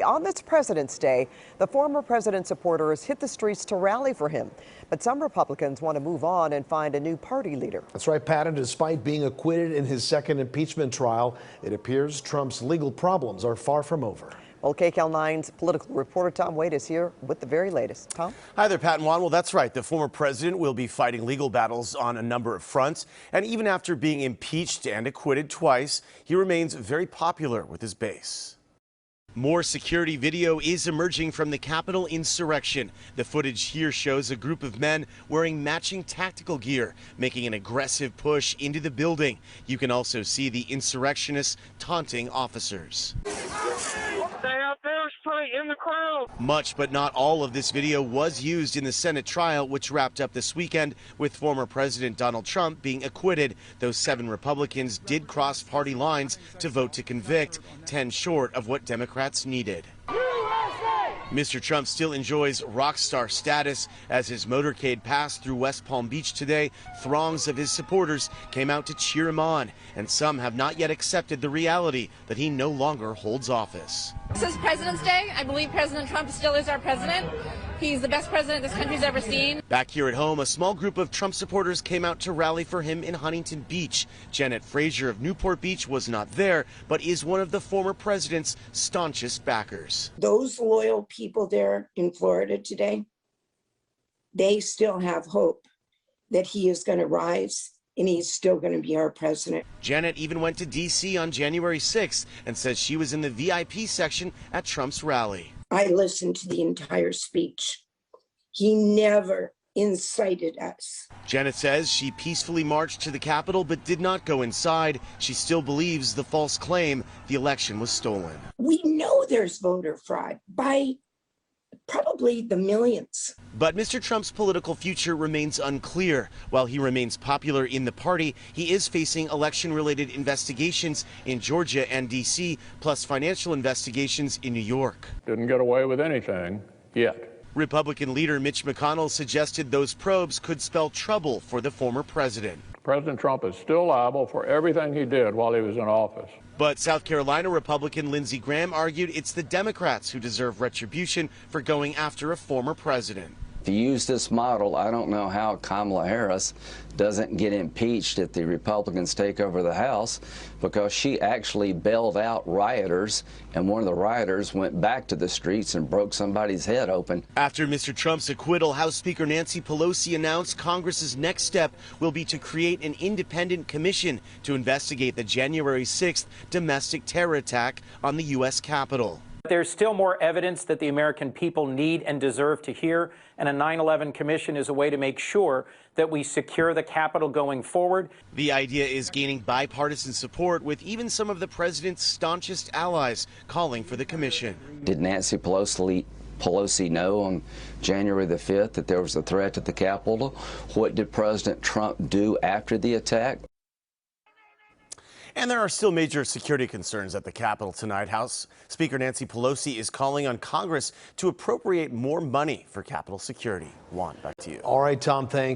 On this President's Day, the former president's supporters hit the streets to rally for him. But some Republicans want to move on and find a new party leader. That's right, Pat. And despite being acquitted in his second impeachment trial, it appears Trump's legal problems are far from over. Well, KCAL 9's political reporter Tom Wade is here with the very latest. Tom? Hi there, Pat and Juan. Well, that's right. The former president will be fighting legal battles on a number of fronts. And even after being impeached and acquitted twice, he remains very popular with his base. More security video is emerging from the Capitol insurrection. The footage here shows a group of men wearing matching tactical gear, making an aggressive push into the building. You can also see the insurrectionists taunting officers. Stay out there, stay in the crowd. Much but not all of this video was used in the Senate trial, which wrapped up this weekend with former President Donald Trump being acquitted. Those 7 Republicans did cross party lines to vote to convict, 10 short of what Democrats needed. Mr. Trump still enjoys rock star status. As his motorcade passed through West Palm Beach today, throngs of his supporters came out to cheer him on, and some have not yet accepted the reality that he no longer holds office. This is President's Day. I believe President Trump still is our president. He's the best president this country's ever seen. Back here at home, a small group of Trump supporters came out to rally for him in Huntington Beach. Janet Frazier of Newport Beach was not there, but is one of the former president's staunchest backers. Those loyal people there in Florida today, they still have hope that he is going to rise and he's still going to be our president. Janet even went to D.C. on January 6th and says she was in the VIP section at Trump's rally. I listened to the entire speech. He never incited us. Janet says she peacefully marched to the Capitol but did not go inside. She still believes the false claim the election was stolen. We know there's voter fraud by probably the millions. But Mr. Trump's political future remains unclear. While he remains popular in the party, he is facing election-related investigations in Georgia and D.C., plus financial investigations in New York. Didn't get away with anything yet. Republican leader Mitch McConnell suggested those probes could spell trouble for the former president. President Trump is still liable for everything he did while he was in office. But South Carolina Republican Lindsey Graham argued it's the Democrats who deserve retribution for going after a former president. If you use this model, I don't know how Kamala Harris doesn't get impeached if the Republicans take over the House, because she actually bailed out rioters, and one of the rioters went back to the streets and broke somebody's head open. After Mr. Trump's acquittal, House Speaker Nancy Pelosi announced Congress's next step will be to create an independent commission to investigate the January 6th domestic terror attack on the U.S. Capitol. There's still more evidence that the American people need and deserve to hear, and a 9/11 commission is a way to make sure that we secure the Capitol going forward. The idea is gaining bipartisan support, with even some of the president's staunchest allies calling for the commission. Did Nancy Pelosi know on January the 5th that there was a threat to the Capitol? What did President Trump do after the attack? And there are still major security concerns at the Capitol tonight. House Speaker Nancy Pelosi is calling on Congress to appropriate more money for Capitol security. Juan, back to you. All right, Tom, thanks.